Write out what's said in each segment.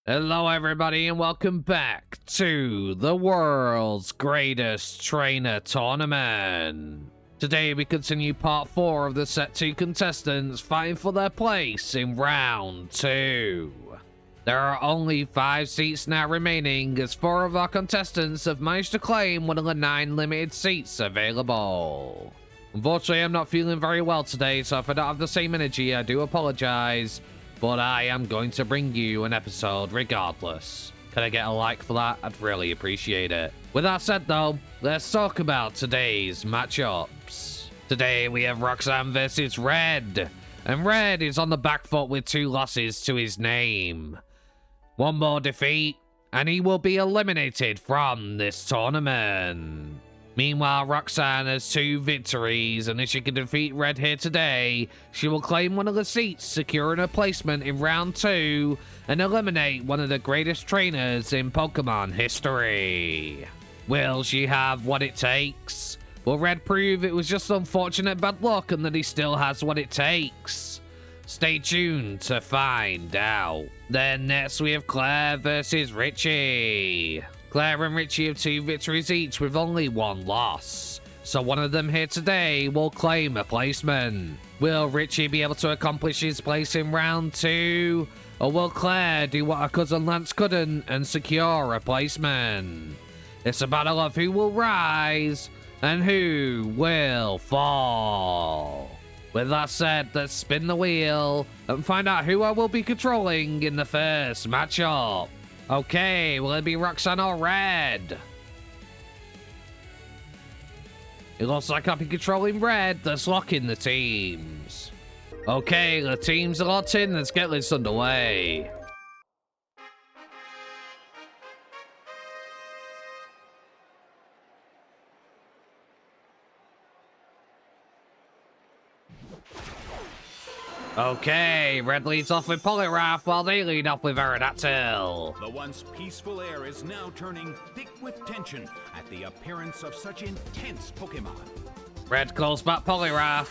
Hello everybody and welcome back to the world's greatest trainer tournament. Today we continue part 4 of the set 2 contestants fighting for their place in round 2. There are only 5 seats now remaining as 4 of our contestants have managed to claim one of the 9 limited seats available. Unfortunately, I'm not feeling very well today, so if I don't have the same energy, I do apologize. But I am going to bring you an episode regardless. Can I get a like for that? I'd really appreciate it. With that said though, let's talk about today's matchups. Today we have Roxanne versus Red. And Red is on the back foot with 2 losses to his name. One more defeat, and he will be eliminated from this tournament. Meanwhile, Roxanne has 2 victories, and if she can defeat Red here today, she will claim one of the seats, securing a placement in round 2, and eliminate one of the greatest trainers in Pokemon history. Will she have what it takes? Will Red prove it was just unfortunate bad luck and that he still has what it takes? Stay tuned to find out. Then next we have Clair versus Ritchie. Clair and Ritchie have 2 victories each with only 1 loss, so one of them here today will claim a placement. Will Ritchie be able to accomplish his place in round 2, or will Clair do what her cousin Lance couldn't and secure a placement? It's a battle of who will rise and who will fall. With that said, let's spin the wheel and find out who I will be controlling in the first matchup. Okay, will it be Roxanne or Red? It looks like I'll be controlling Red. Let's lock in the teams. Okay, the teams are locked in. Let's get this underway. Okay, Red leads off with Poliwrath while they lead off with Aerodactyl. The once peaceful air is now turning thick with tension at the appearance of such intense Pokemon. Red calls back Poliwrath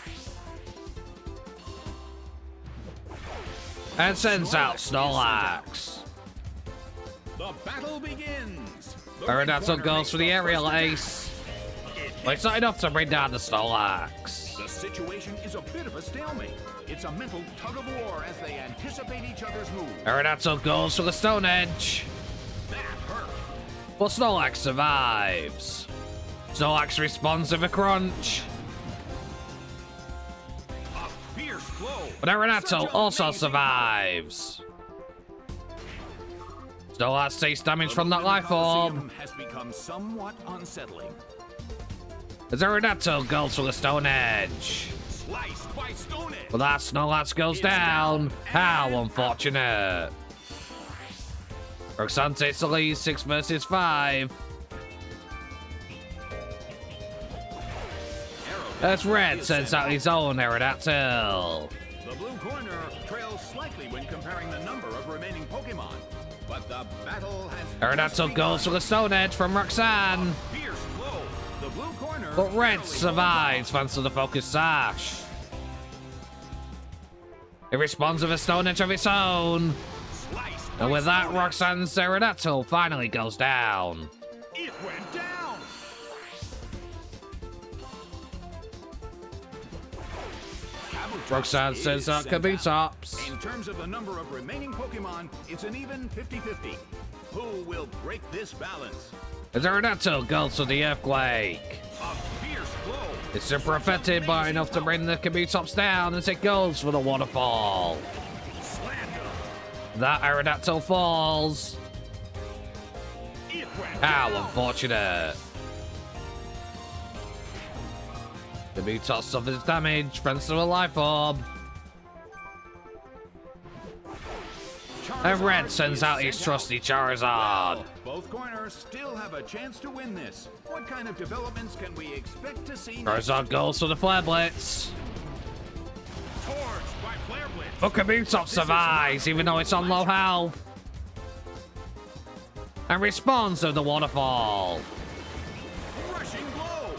and sends out Snorlax. The battle begins. Aerodactyl goes for the aerial ace. But it's not enough to bring down the Snorlax. The situation is a bit of a stalemate. It's a mental tug-of-war as they anticipate each other's moves. Aerodactyl goes for the Stone Edge. That hurt. But Snorlax survives. Snorlax responds with a crunch. A fierce blow. But Aerodactyl also survives. Snorlax takes damage from that life orb. Has become somewhat unsettling. As Aerodactyl goes for the Stone Edge. Sliced by Stone Edge. But that Snorlax goes down. How unfortunate. Roxanne takes the lead 6 versus 5. As Red sends out his own Aerodactyl. The blue corner trails slightly when comparing the number of remaining Pokemon, but the battle has Aerodactyl goes for the Stone Edge from Roxanne. fierce blow. The blue corner But Red barely survives thanks to the Focus Sash. It responds with a Stone Edge of its own. sliced And by with that, Stone Edge. Roxanne's Aerodactyl finally goes down. It went down. Cabochas Roxanne is says that sent could be out. tops. In terms of the number of remaining Pokemon, it's an even 50-50. Who will break this balance? As Aerodactyl goes for the Earthquake. A fierce blow. It's super effective, but enough to bring the Kabutops down as it goes for the Waterfall. Slander. That Aerodactyl falls. It went How down. unfortunate. Kabutops suffers damage thanks to a Life Orb. And Red Charizard sends is out his sent trusty Charizard. Well, both corners still have a chance to win this. What kind of developments can we expect to see next? Charizard goes for the Flare Blitz. Torched by Flare Blitz. But Kabutops survives even though it's on low health. And responds to the Waterfall. Rushing blow.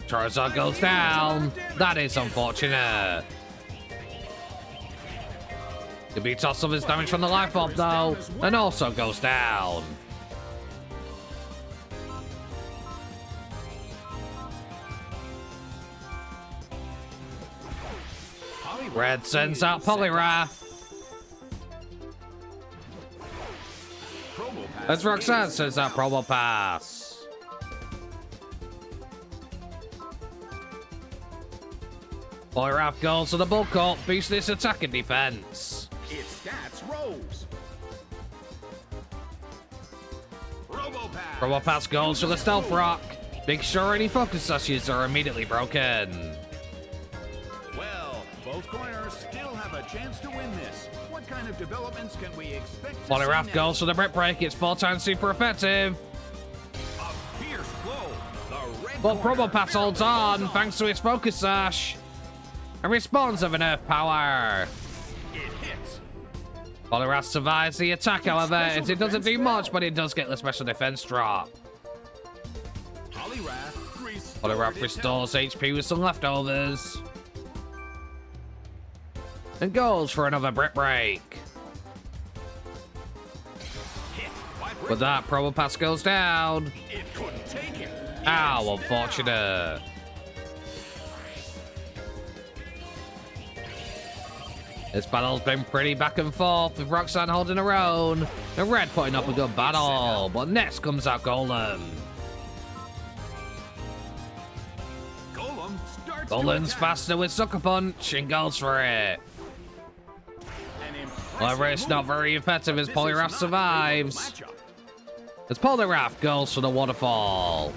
Charizard goes down. That is unfortunate. Could be tossed off his damage from the life orb though, and also goes down. Red sends out Poliwrath. As Roxanne sends out Probopass. Poliwrath goes to the bulk up, boosting its attack and defense. Its stats rose. Probopass goes for the Stealth Rock. Make sure any focus sashes are immediately broken. Well, both corners still have a chance to win this. What kind of developments can we expect to Poliwrath see goes for the Brick Break. It's 4 times super effective. A fierce blow. The red But corner Probopass holds on thanks to its focus sash. And responds with an Earth Power. It hits. Poliwrath survives the attack, however, as it doesn't do much, but it does get the special defense drop. Poliwrath restores HP with some leftovers. And goes for another Brick Break. With that, Probopass goes down. It couldn't take it. Ow, unfortunate. This battle's been pretty back and forth, with Roxanne holding her own, and Red putting up a good battle, but next comes out Golem. Golem's faster with Sucker Punch and goes for it. However, it's not very effective as Poliwrath survives. As Poliwrath goes for the Waterfall.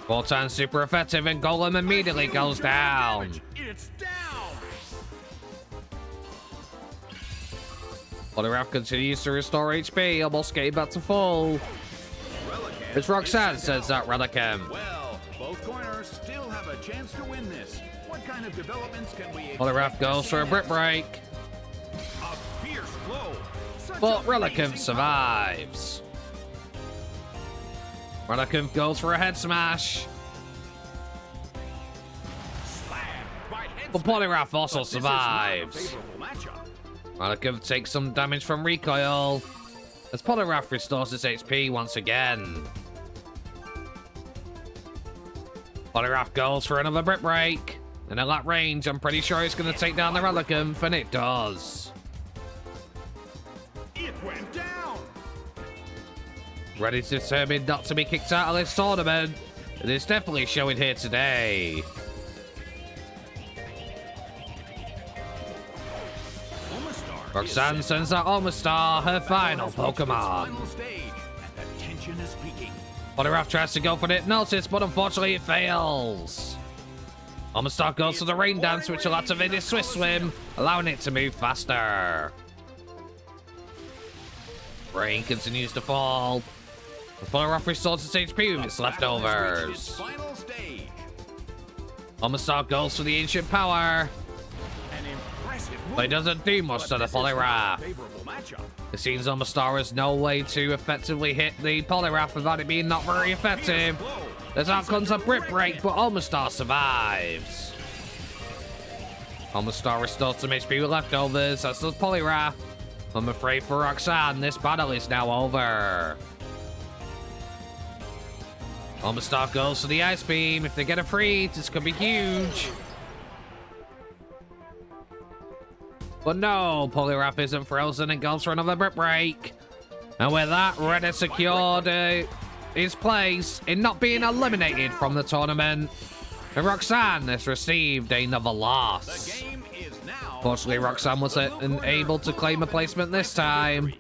4 times super effective and Golem immediately goes down. It's down. Poliwrath continues to restore HP, almost getting back to full. As Roxanne sends out Relicanth. Well, both corners still have a chance to win this. What kind of developments can we expect? Poliwrath goes for a Brick Break. A fierce blow. Such But amazing Relicanth survives. Relicanth goes for a Head Smash. slam by head But smash. Poliwrath also But this is not a survives. favorable matchup. Relicanth takes some damage from recoil. As Poliwrath restores its HP once again. Poliwrath goes for another Brick Break. And at that range, I'm pretty sure it's going to take down the Relicanth, and it does. It went down. Ready to determine not to be kicked out of this tournament. It is definitely showing here today. Roxanne sends out Omastar, her final Pokemon. Final stage, and the tension is peaking. Poliwrath tries to go for the Hypnosis, but unfortunately it fails. Omastar goes to the Rain Dance, which will activate its Swift Swim, allowing it to move faster. Rain continues to fall. The Poliwrath restores its HP with its leftovers. Final stage. Omastar goes for the Ancient Power, An impressive move. but it doesn't do much to the But this is not a Poliwrath. favorable matchup. It seems Omastar has no way to effectively hit the Poliwrath without it being not very effective. As out comes a Brick Break, but Omastar survives. Omastar restores some HP with leftovers, as does Poliwrath. I'm afraid for Roxanne, this battle is now over. Omastar goes for the Ice Beam. If they get a freeze, this could be huge. But no, Poliwrath isn't frozen and goes for another Brick Break. And with that, Red has secured his place in not being eliminated from the tournament. And Roxanne has received another loss. The game is now. Fortunately, Roxanne was unable to claim a placement this time.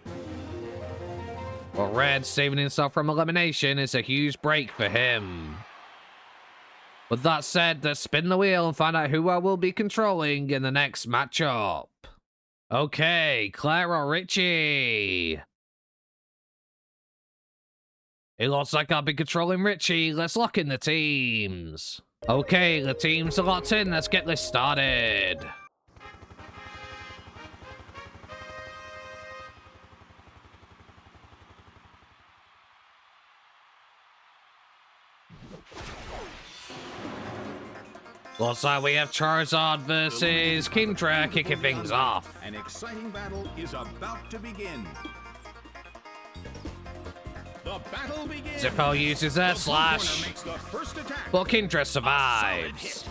But Red saving himself from elimination is a huge break for him. With that said, let's spin the wheel and find out who I will be controlling in the next matchup. Okay, Clair or Ritchie? It looks like I'll be controlling Ritchie. Let's lock in the teams. Okay, the teams are locked in. Let's get this started. Looks like we have Charizard versus Kindra kicking things off. An exciting battle is about to begin. The battle begins. Zippo uses their slash, Makes the first attack. but Kindra survives.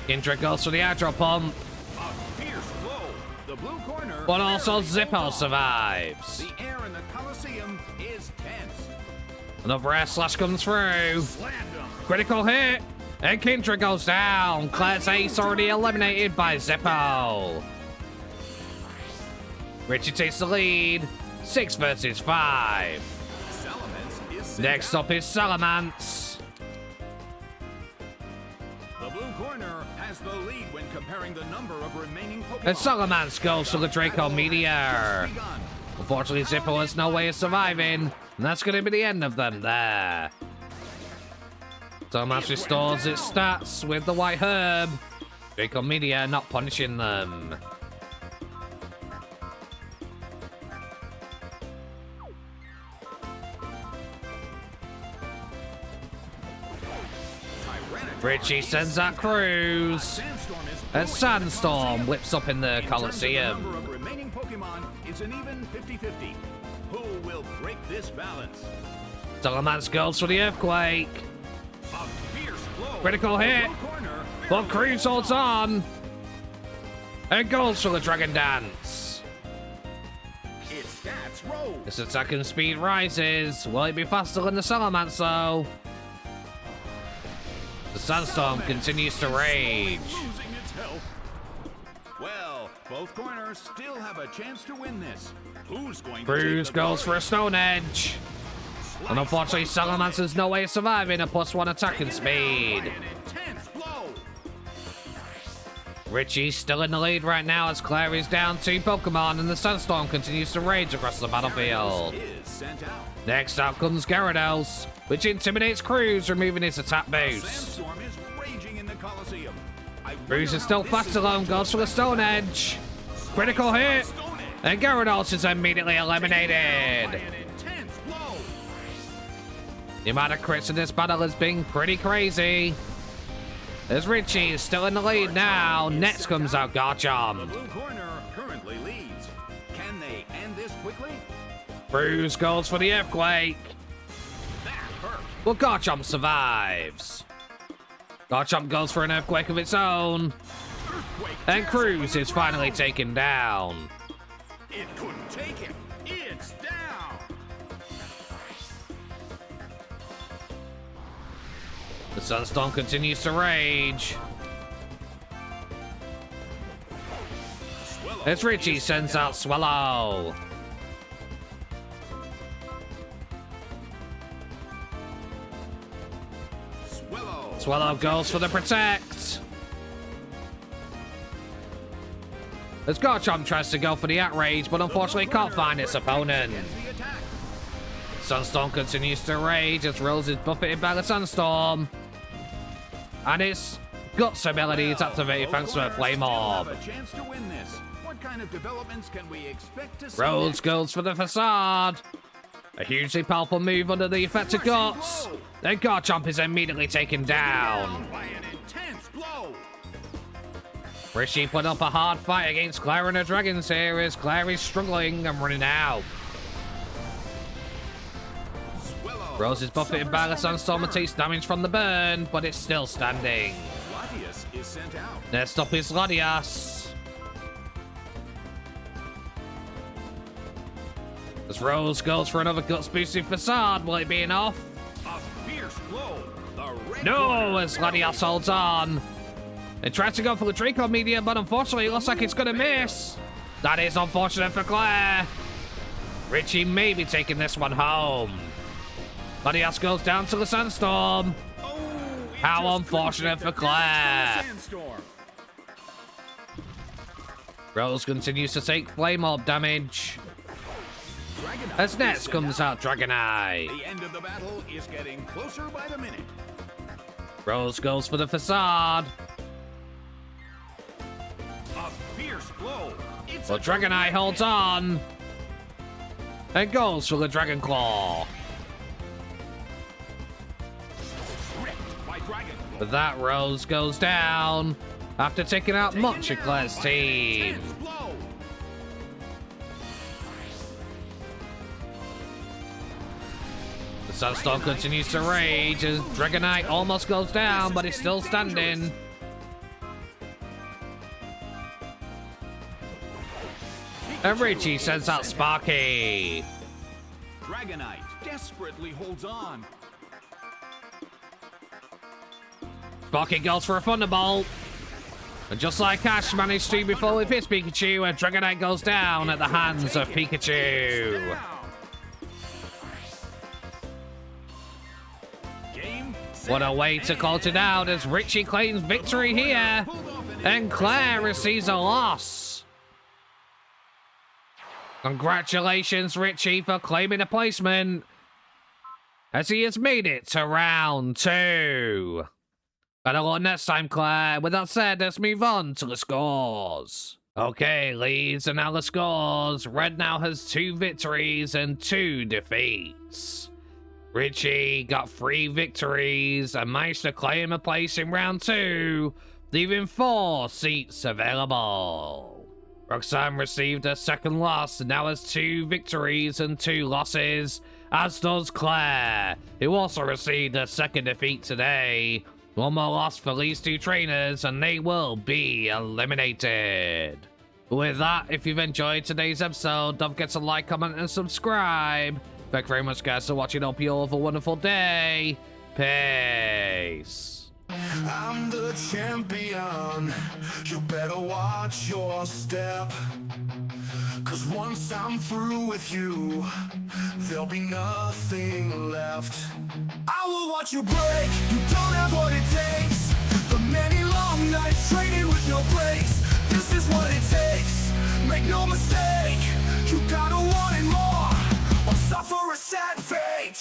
Kindra goes for the aggro pump, A fierce blow. The blue corner. but also barely Zippo holds on. survives. The air in the Coliseum is tense. Another air slash comes through. Slammed him. Critical hit, and Kindra goes down. Clair's ace already eliminated by Zippo. Ritchie takes the lead, 6 versus 5. Salamence is sent Next out. up is Salamence. The blue corner has the lead when comparing the number of remaining Pokemon. And Salamence goes for the Draco Meteor. Begun. Unfortunately, Zippo has no way of surviving, and that's going to be the end of them there. Salamence restores its stats with the White Herb. Draco Meteor not punishing them. Ritchie sends out Cruise. Sandstorm is And Sandstorm whips up in the In terms of the Coliseum. number of remaining Pokemon, it's an even 50-50. Who will break this balance? Salamence goes for the Earthquake. A fierce blow. Critical The hit. blue corner But barely Cruise holds on. And goes for the Dragon Dance. Its stats rose. Its attacking speed rises. Will it be faster than the Salamence though? The Sandstorm continues to rage. Losing its health. Well, both corners still have a chance to win this. Who's going to Cruise take the goes for glory? a Stone Edge. And unfortunately, Salamence has no way of surviving a +1 attacking speed. An intense blow. Ritchie's still in the lead right now as Clair is down 2 Pokemon and the Sandstorm continues to rage across the battlefield. Is sent out. Next out comes Gyarados, which intimidates Cruise, removing his attack boost. Sandstorm is raging in the Coliseum. I Cruise wonder is still how fast this alone, is goes for the Stone Edge. Critical hit, Stone Edge. and Gyarados is immediately By eliminated. an intense blow. The amount of crits in this battle has been pretty crazy. As Ritchie is still in the lead now, next comes out The Garchomp. blue corner currently leads. Can they end this quickly? Cruise goes for the Earthquake, That hurt. but Garchomp survives. Garchomp goes for an Earthquake of its own, Earthquake and tears Cruise away is the finally ground. taken down. It couldn't take him. It's down. The Sunstorm continues to rage. Swallow As Ritchie is sends sent out Swallow. Swallow. Swallow goes for the Protect. As Garchomp tries to go for the Outrage, but unfortunately can't find its opponent. Against the attack. Sunstorm continues to rage as Rose is buffeted by the Sunstorm. And its Guts ability is activated Both thanks to a corners Flame still Orb. have a chance to win this. What kind of developments can we expect to see Rose next? goes for the Facade. A hugely powerful move under the effect of Guts. Then Garchomp is immediately taken down. By an intense blow. Ritchie put up a hard fight against Clair and the Dragons here as Clair is struggling and running out. Swallow Rose is buffeted by the suffers Sunstorm from and its takes damage from the burn, but it's still standing. burn. Latias is sent out. Next up is Latias. As Rose goes for another Guts boosted Facade, will it be enough? A fierce blow. The red No, corner as Latias holds on. It tries to go for the Draco Meteor, but unfortunately it looks like it's going to miss. That is unfortunate for Clair. Ritchie may be taking this one home. Latias goes down to the Sandstorm. Oh, it How just unfortunate couldn't for take the damage Clair. from the sandstorm. Rose continues to take Flame Orb damage. Dragonite As is next sent comes out Dragonite. The end of the battle is getting closer by the minute. Rose goes for the Facade. A fierce blow. It's But a Dragonite direct holds hit. on. And goes for the Dragon Claw. Ripped by Dragon But that Rose goes down after taking out much of Clair's team. Intense blow. The Sunstorm continues to rage as Dragonite almost goes down, but he's still standing. And Ritchie sends out Sparky. Dragonite desperately holds on. Sparky goes for a Thunderbolt. And just like Ash managed to before with his Pikachu, and Dragonite goes down at the hands of Pikachu. What a way to call it out as Ritchie claims victory here. And Clair receives a loss. Congratulations, Ritchie, for claiming a placement, as he has made it to round 2. Better luck next time, Clair. With that said, let's move on to the scores. Okay, leads and now the scores. Red now has 2 victories and 2 defeats. Ritchie got 3 victories and managed to claim a place in round 2, leaving 4 seats available. Roxanne received a second loss and now has 2 victories and 2 losses, as does Clair, who also received a second defeat today. One more loss for these 2 trainers and they will be eliminated. With that, if you've enjoyed today's episode, don't forget to like, comment and subscribe. Thank you very much, guys, for watching. Hope you all have a wonderful day. Peace. I'm the champion. You better watch your step. Cause once I'm through with you, there'll be nothing left. I will watch you break. You don't have what it takes. The many long nights training with no breaks. This is what it takes. Make no mistake. You gotta want it more, or suffer a sad fate.